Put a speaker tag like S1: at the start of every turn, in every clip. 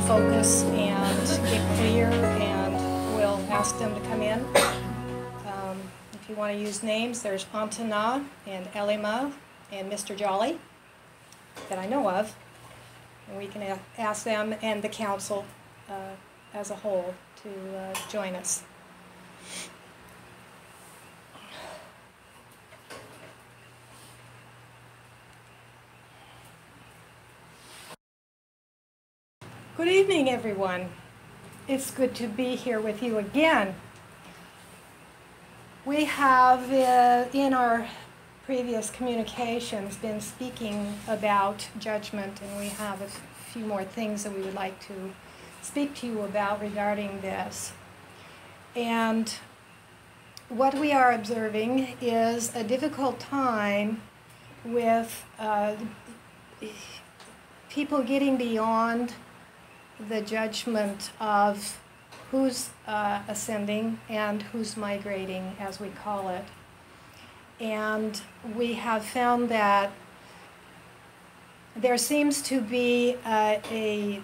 S1: focus and get clear, and we'll ask them to come in. If you want to use names, there's Antana and Elima and Mr. Jolly that I know of, and we can ask them and the council as a whole to join us. Good evening, everyone. It's good to be here with you again. We have, in our previous communications, been speaking about judgment, and we have a few more things that we would like to speak to you about regarding this. And what we are observing is a difficult time with people getting beyond the judgment of who's ascending and who's migrating, as we call it. And we have found that there seems to be an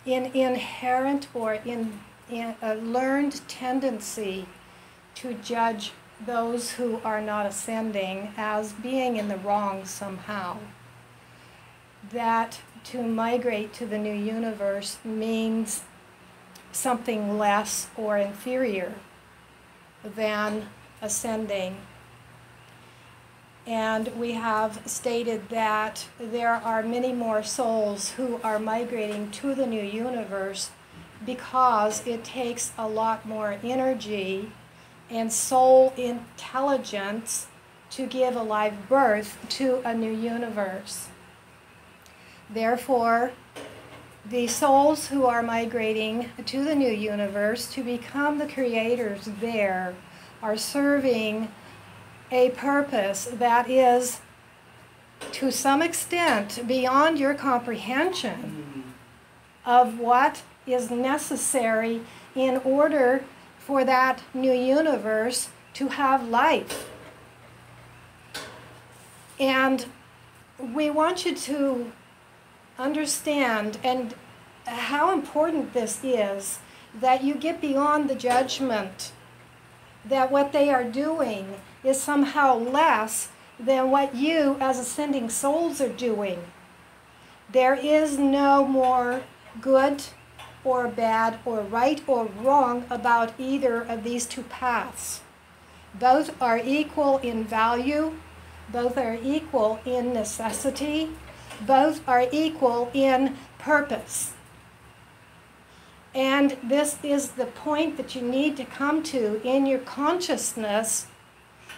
S1: inherent or a learned tendency to judge those who are not ascending as being in the wrong somehow. That to migrate to the new universe means something less or inferior than ascending. And we have stated that there are many more souls who are migrating to the new universe because it takes a lot more energy and soul intelligence to give a live birth to a new universe. Therefore, the souls who are migrating to the new universe to become the creators there are serving a purpose that is, to some extent, beyond your comprehension of what is necessary in order for that new universe to have life. And we want you to understand and how important this is, that you get beyond the judgment that what they are doing is somehow less than what you as ascending souls are doing. There is no more good or bad or right or wrong about either of these two paths. Both are equal in value, both are equal in necessity, both are equal in purpose. And this is the point that you need to come to in your consciousness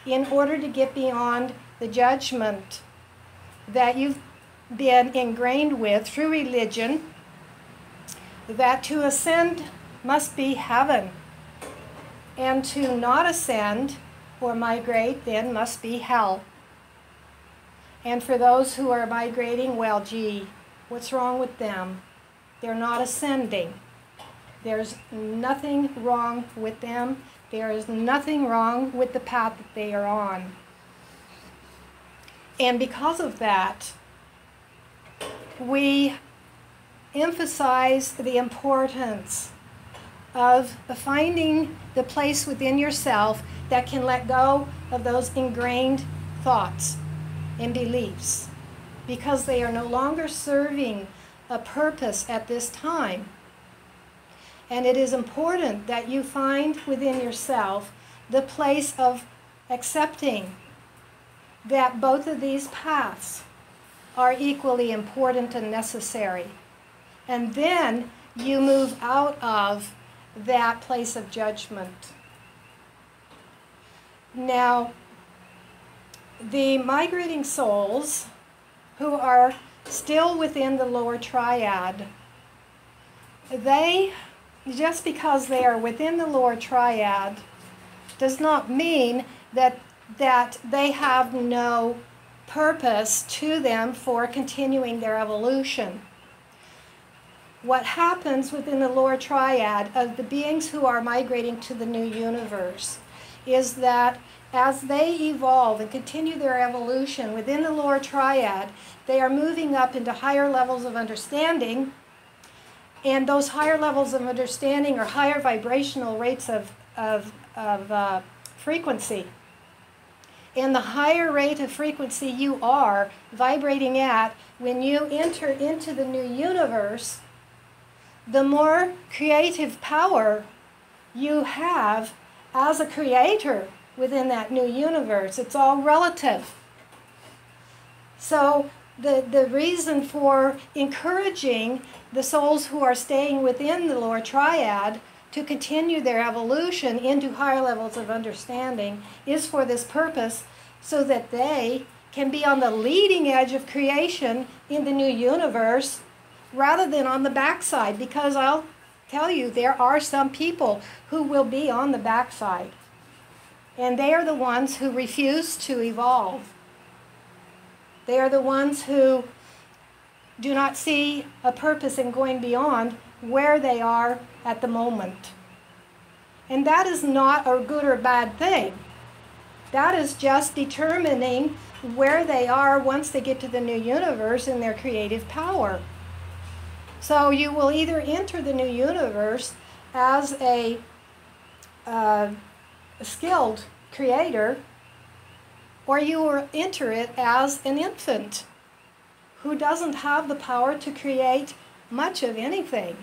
S1: in order to get beyond the judgment that you've been ingrained with through religion, that to ascend must be heaven, and to not ascend or migrate then must be hell. And for those who are migrating, well, gee, what's wrong with them? They're not ascending. There's nothing wrong with them. There is nothing wrong with the path that they are on. And because of that, we emphasize the importance of finding the place within yourself that can let go of those ingrained thoughts and beliefs, because they are no longer serving a purpose at this time. And it is important that you find within yourself the place of accepting that both of these paths are equally important and necessary. And then you move out of that place of judgment. Now, the migrating souls who are still within the lower triad, they, just because they are within the lower triad, does not mean that they have no purpose to them for continuing their evolution. What happens within the lower triad of the beings who are migrating to the new universe is that as they evolve and continue their evolution within the lower triad, they are moving up into higher levels of understanding, And those higher levels of understanding are higher vibrational rates of frequency. And the higher rate of frequency you are vibrating at when you enter into the new universe, the more creative power you have as a creator within that new universe. It's all relative. So the reason for encouraging the souls who are staying within the Lower Triad to continue their evolution into higher levels of understanding is for this purpose, so that they can be on the leading edge of creation in the new universe rather than on the backside. Because I'll tell you, there are some people who will be on the backside. And they are the ones who refuse to evolve. They are the ones who do not see a purpose in going beyond where they are at the moment. And that is not a good or bad thing. That is just determining where they are once they get to the new universe in their creative power. So you will either enter the new universe as a skilled creator, or you will enter it as an infant who doesn't have the power to create much of anything.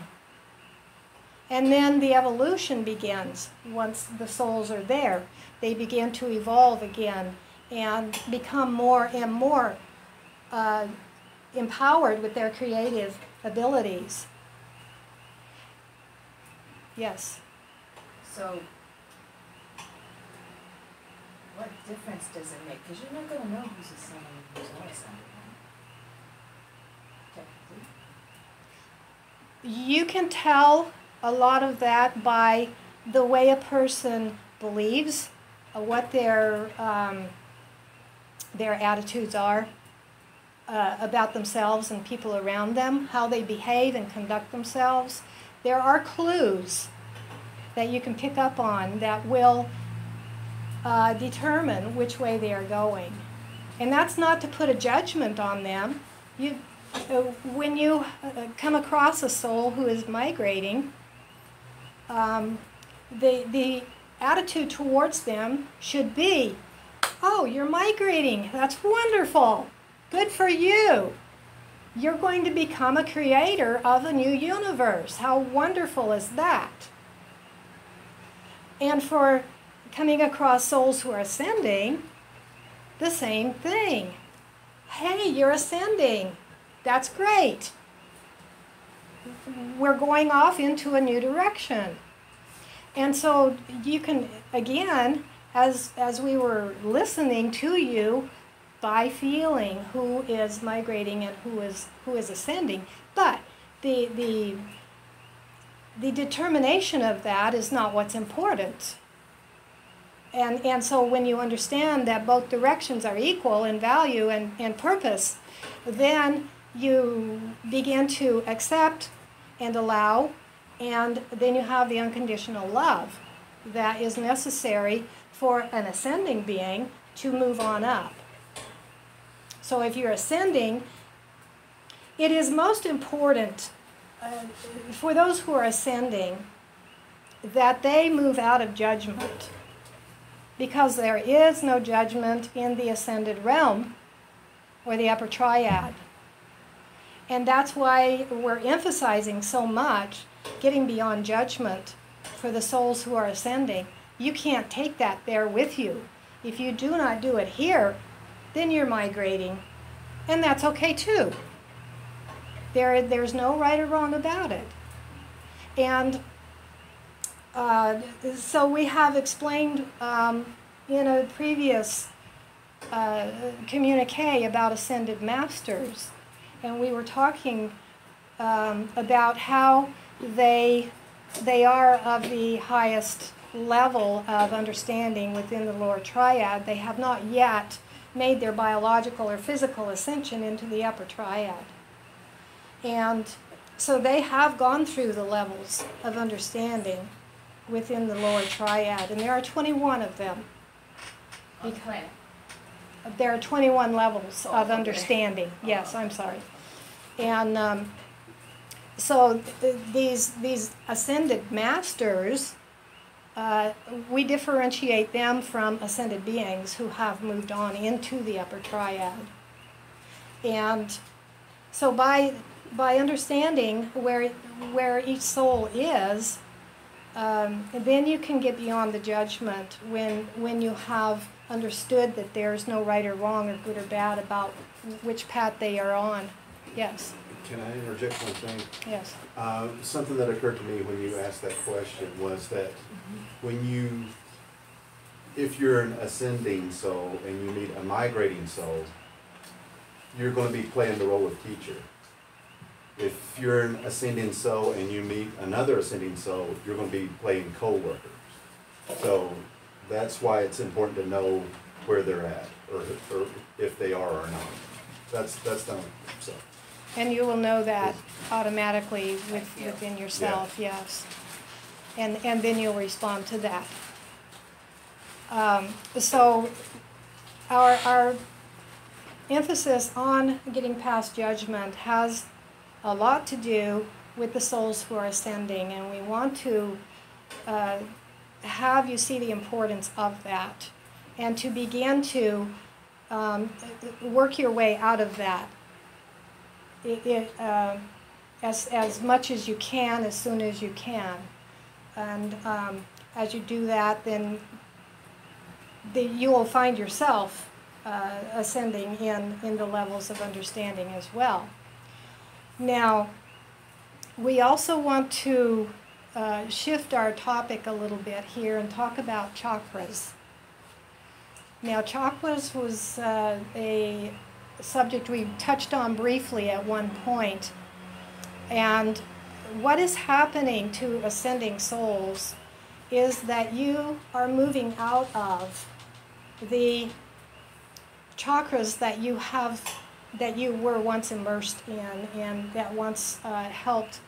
S1: And then the evolution begins once the souls are there. They begin to evolve again and become more and more empowered with their creative abilities. Yes?
S2: So, what difference does it make? Because you're not going to know who's ascending and who's not ascending. Technically.
S1: You can tell a lot of that by the way a person believes, what their attitudes are about themselves and people around them, how they behave and conduct themselves. There are clues that you can pick up on that will determine which way they are going. And that's not to put a judgment on them. When you come across a soul who is migrating, the attitude towards them should be, oh, you're migrating. That's wonderful. Good for you. You're going to become a creator of a new universe. How wonderful is that? And for coming across souls who are ascending, the same thing. Hey, you're ascending. That's great. We're going off into a new direction. And so you can, again, as we were listening to you, by feeling who is migrating and who is ascending. But the determination of that is not what's important. And so when you understand that both directions are equal in value and purpose, then you begin to accept and allow, and then you have the unconditional love that is necessary for an ascending being to move on up. So if you're ascending, it is most important for those who are ascending that they move out of judgment, because there is no judgment in the ascended realm or the upper triad. And that's why we're emphasizing so much getting beyond judgment for the souls who are ascending. You can't take that there with you. If you do not do it here, then you're migrating. And that's okay too. There's no right or wrong about it. And so we have explained in a previous communique about ascended masters. And we were talking about how they are of the highest level of understanding within the Lower Triad. They have not yet made their biological or physical ascension into the Upper Triad. And so they have gone through the levels of understanding within the Lower Triad, and there are 21 of them.
S2: Okay.
S1: There are 21 levels of understanding. Yes, I'm sorry. And so these ascended masters, we differentiate them from ascended beings who have moved on into the upper triad. And so by understanding where each soul is, then you can get beyond the judgment when you have understood that there's no right or wrong or good or bad about which path they are on. Yes?
S3: Can I interject one thing?
S1: Yes.
S3: Something that occurred to me when you asked that question was that if you're an ascending soul and you meet a migrating soul, you're going to be playing the role of teacher. If you're an ascending soul and you meet another ascending soul, you're going to be playing co-workers. So that's why it's important to know where they're at, or if they are or not. That's done. So.
S1: And you will know that automatically within yourself, yeah. Yes. And then you'll respond to that. So our emphasis on getting past judgment has a lot to do with the souls who are ascending, and we want to have you see the importance of that and to begin to work your way out of that as much as you can, as soon as you can. And as you do that, then you will find yourself ascending in the levels of understanding as well. Now, we also want to shift our topic a little bit here and talk about chakras. Now, chakras was a subject we touched on briefly at one point. And what is happening to ascending souls is that you are moving out of the chakras that you were once immersed in and that once helped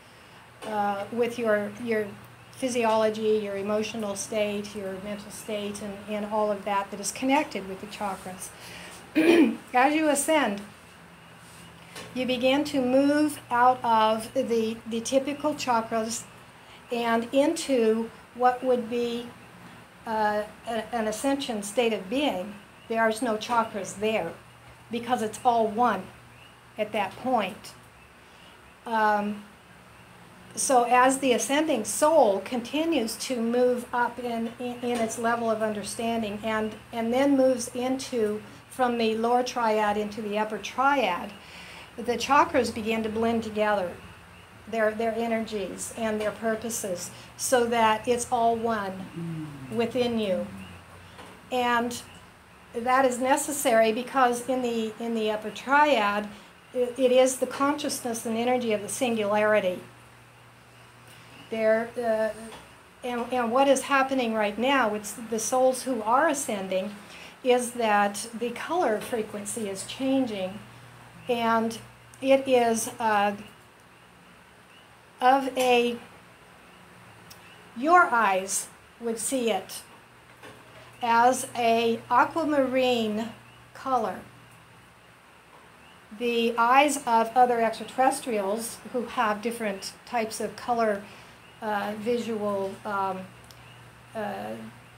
S1: with your physiology, your emotional state, your mental state, and all of that is connected with the chakras. As you ascend, you begin to move out of the typical chakras and into what would be an ascension state of being. There's no chakras there because it's all one at that point. So as the ascending soul continues to move up in its level of understanding and then moves from the lower triad into the upper triad, the chakras begin to blend together, their energies and their purposes, so that it's all one within you. And that is necessary because in the upper triad, it is the consciousness and energy of the singularity. And what is happening right now with the souls who are ascending is that the color frequency is changing, and it is your eyes would see it as a aquamarine color. The eyes of other extraterrestrials who have different types of color visual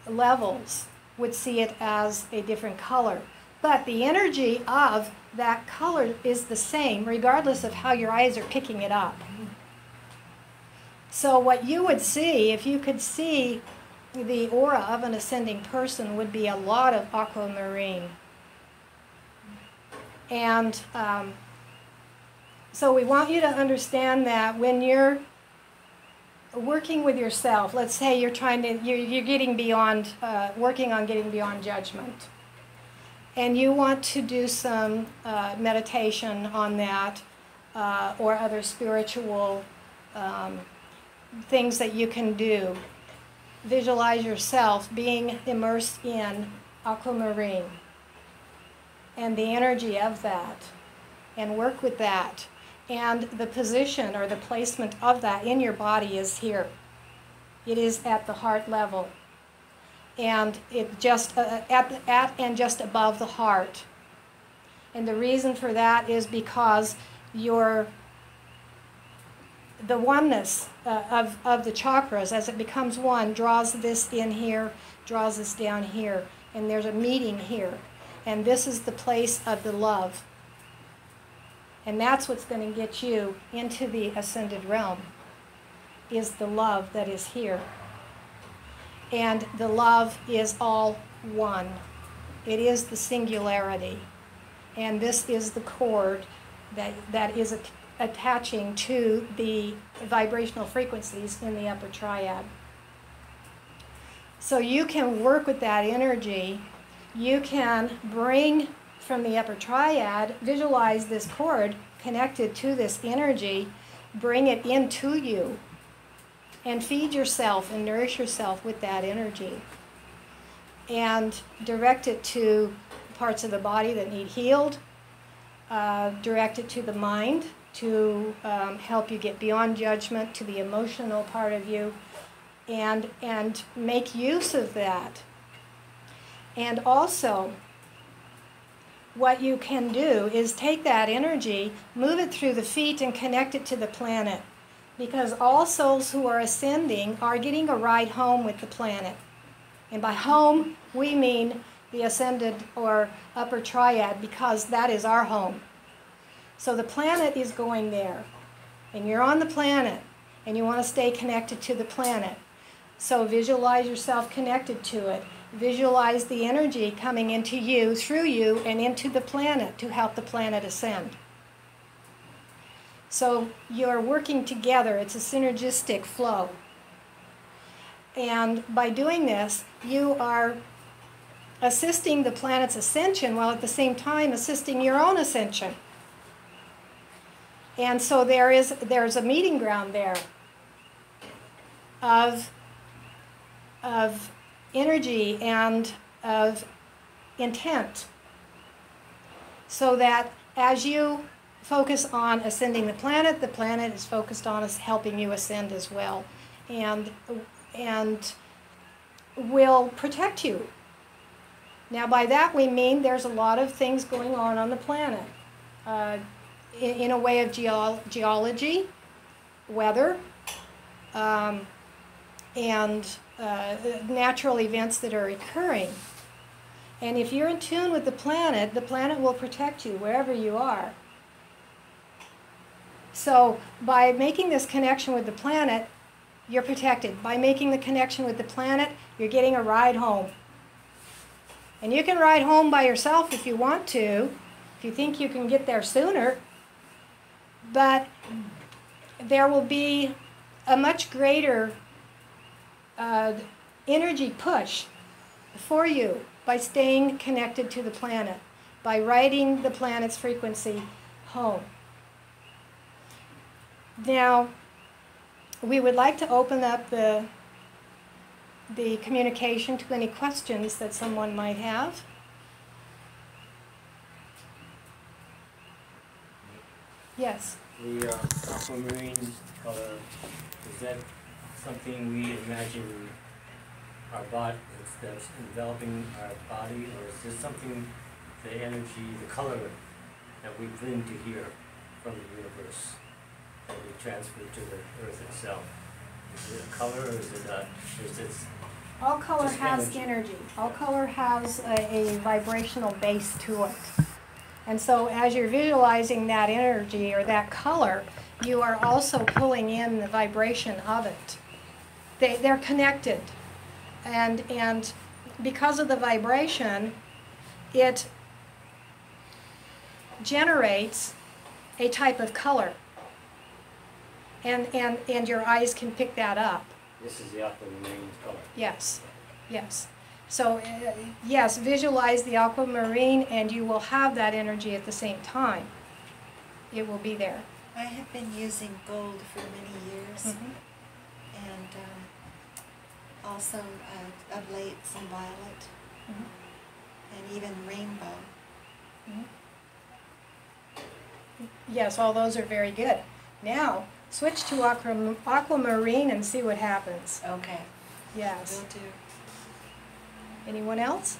S1: levels would see it as a different color. But the energy of that color is the same regardless of how your eyes are picking it up. So what you would see, if you could see the aura of an ascending person, would be a lot of aquamarine. And so we want you to understand that when you're working with yourself, let's say you're getting beyond, working on getting beyond judgment, and you want to do some meditation on that, or other spiritual things that you can do. Visualize yourself being immersed in aquamarine and the energy of that, and work with that. And the position or the placement of that in your body is here. It is at the heart level. And it just at and just above the heart. And the reason for that is because the oneness of the chakras, as it becomes one, draws this in here, draws this down here, and there's a meeting here. And this is the place of the love. And that's what's going to get you into the ascended realm, is the love that is here. And the love is all one. It is the singularity. And this is the cord that is attaching to the vibrational frequencies in the upper triad. So you can work with that energy. You can bring from the upper triad, visualize this cord connected to this energy, bring it into you, and feed yourself and nourish yourself with that energy. And direct it to parts of the body that need healed, direct it to the mind to help you get beyond judgment, to the emotional part of you, and make use of that. And also, what you can do is take that energy, move it through the feet, and connect it to the planet. Because all souls who are ascending are getting a ride home with the planet. And by home, we mean the ascended or upper triad, because that is our home. So the planet is going there. And you're on the planet, and you want to stay connected to the planet. So visualize yourself connected to it. Visualize the energy coming into you, through you, and into the planet to help the planet ascend. So you're working together. It's a synergistic flow. And by doing this, you are assisting the planet's ascension while at the same time assisting your own ascension. And so there's a meeting ground there of energy and of intent, so that as you focus on ascending the planet is focused on us helping you ascend as well, and will protect you. Now by that we mean there's a lot of things going on the planet, in a way of geology, weather, and natural events that are occurring. And if you're in tune with the planet will protect you wherever you are. So by making this connection with the planet, you're protected. By making the connection with the planet, you're getting a ride home. And you can ride home by yourself if you want to, if you think you can get there sooner. But there will be a much greater energy push for you by staying connected to the planet, by riding the planet's frequency home. Now, we would like to open up the communication to any questions that someone might have. Yes?
S4: The aquamarine color, is that something we imagine our body, that's enveloping our body, or is this something, the energy, the color that we bring to here from the universe, that we transfer to the earth itself? Is it a color, or is it
S1: all color has energy. All color has a vibrational base to it. And so as you're visualizing that energy or that color, you are also pulling in the vibration of it. They're connected. And because of the vibration, it generates a type of color. And your eyes can pick that up.
S4: This is the aquamarine color?
S1: Yes, yes. So, yes, visualize the aquamarine and you will have that energy at the same time. It will be there.
S5: I have been using gold for many years, and also of late some violet, and even rainbow.
S1: Yes, all those are very good. Now, switch to aquamarine and see what happens.
S5: Okay.
S1: Yes.
S5: Will do.
S1: Anyone else?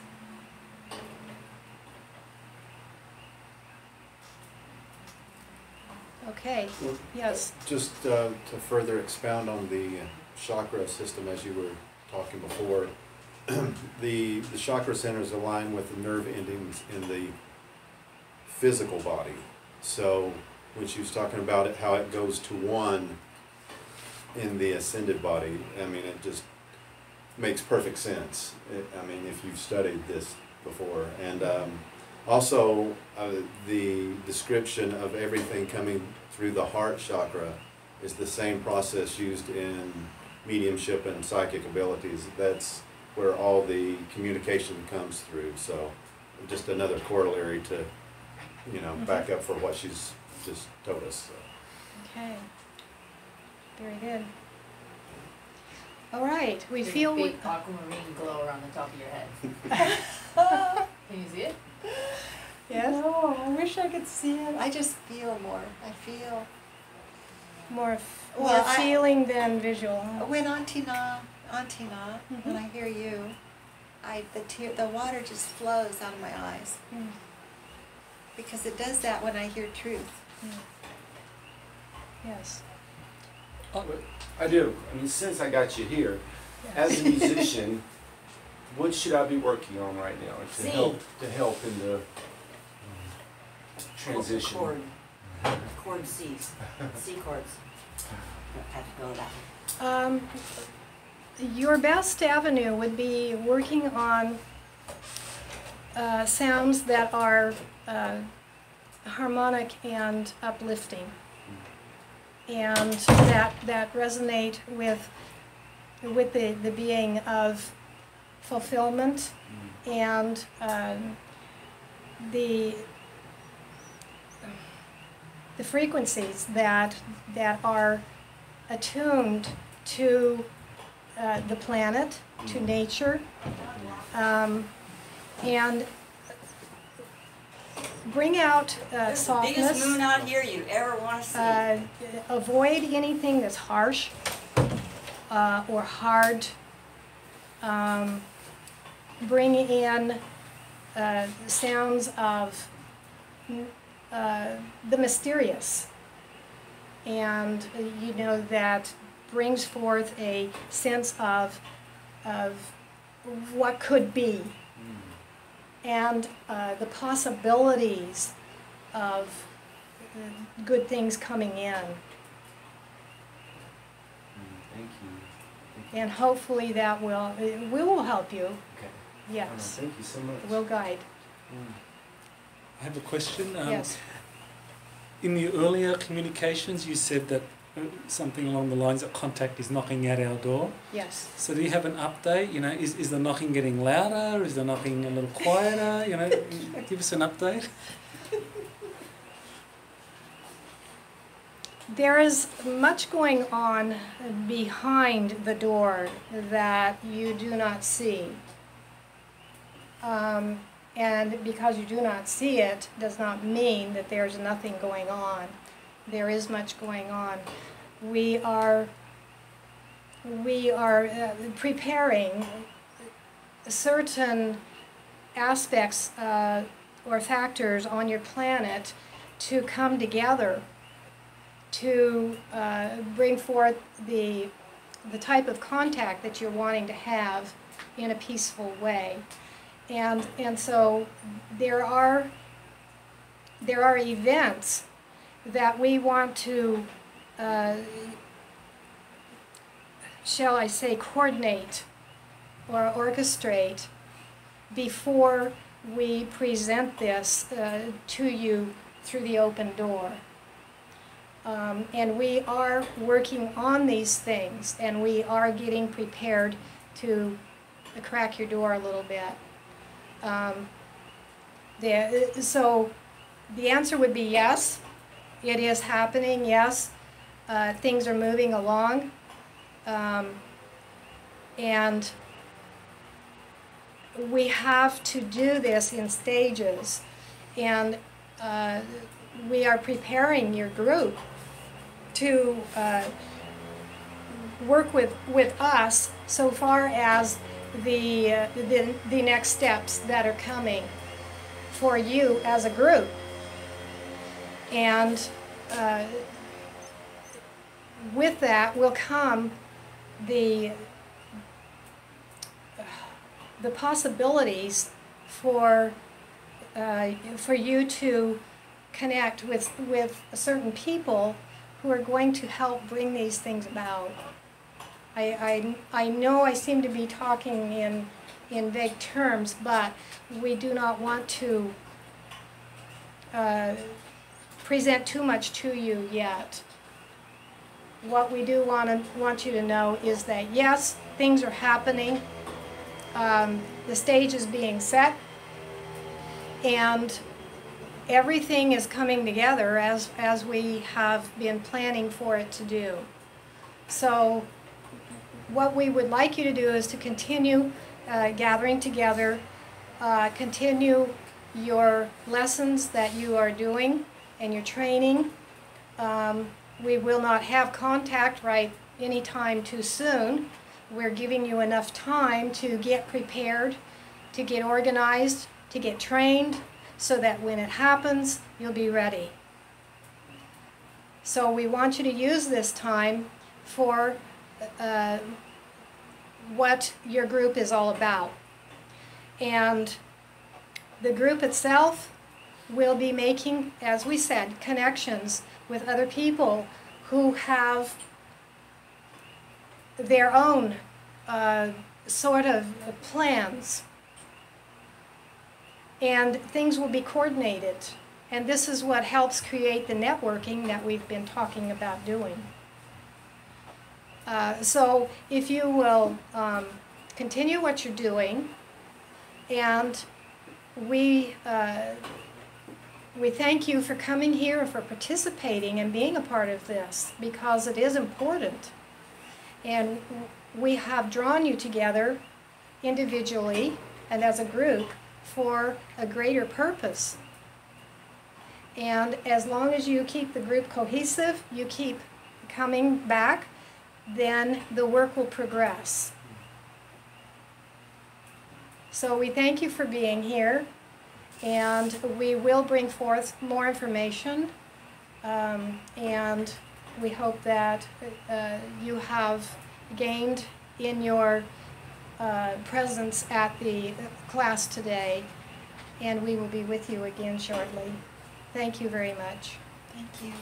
S1: Okay,
S3: Well,
S1: yes.
S3: Just to further expound on the chakra system, as you were talking before, the chakra centers align with the nerve endings in the physical body. So when she was talking about it, how it goes to one in the ascended body, I mean, it just makes perfect sense. I mean, if you've studied this before. And also, the description of everything coming through the heart chakra is the same process used in mediumship and psychic abilities. That's where all the communication comes through. So just another corollary to, you know, back up for what she's just told us. So.
S1: Okay. Very good. All right, we feel
S2: big aquamarine glow around the top of your head. Can you see it?
S1: Yes.
S5: No, I wish I could see it. I just feel more. I feel.
S1: More
S5: Well,
S1: feeling than visual. Huh?
S5: When Auntie Na, when I hear you, the water just flows out of my eyes.
S1: Mm.
S5: Because it does that when I hear truth.
S1: Mm. Yes.
S6: I do. I mean, since I got you here, as a musician, what should I be working on right now to help in the transition?
S7: Chord C's. C chords. Have to go that way.
S1: Your best avenue would be working on sounds that are harmonic and uplifting, and that resonate with the being of fulfillment and the frequencies that are attuned to the planet, to nature, and bring out
S7: There's
S1: softness.
S7: the biggest moon out here you ever want to see.
S1: Avoid anything that's harsh or hard. Bring in sounds of the mysterious, and you know, that brings forth a sense of what could be, and the possibilities of good things coming in.
S6: Thank you.
S1: And hopefully that will help you.
S6: Okay.
S1: Yes.
S6: Thank you so much.
S1: Will guide.
S8: I have a question.
S1: Yes.
S8: In the earlier communications, you said that something along the lines that contact is knocking at our door.
S1: Yes.
S8: So do you have an update? You know, is the knocking getting louder? Is the knocking a little quieter? You know, give us an update.
S1: There is much going on behind the door that you do not see. And because you do not see it does not mean that there's nothing going on. There is much going on. We are preparing certain aspects or factors on your planet to come together to bring forth the type of contact that you're wanting to have in a peaceful way. And so there are events that we want to, shall I say, coordinate or orchestrate before we present this to you through the open door. And we are working on these things, and we are getting prepared to crack your door a little bit. So the answer would be yes, it is happening, yes. Things are moving along. And we have to do this in stages. And we are preparing your group to work with us so far as the next steps that are coming for you as a group. And with that will come the possibilities for you to connect with certain people who are going to help bring these things about. I know I seem to be talking in vague terms, but we do not want to present too much to you yet. What we do want you to know is that yes, things are happening. The stage is being set, and everything is coming together as we have been planning for it to do. So what we would like you to do is to continue gathering together, continue your lessons that you are doing and your training. We will not have contact right anytime too soon. We're giving you enough time to get prepared, to get organized, to get trained, so that when it happens, you'll be ready. So we want you to use this time for what your group is all about. And the group itself will be making, as we said, connections with other people who have their own sort of plans. And things will be coordinated. And this is what helps create the networking that we've been talking about doing. So if you will continue what you're doing, and we thank you for coming here and for participating and being a part of this, because it is important. And we have drawn you together individually and as a group for a greater purpose. And as long as you keep the group cohesive, you keep coming back, then the work will progress. So we thank you for being here, and we will bring forth more information, and we hope that you have gained in your presence at the class today, and we will be with you again shortly. Thank you very much.
S5: Thank you.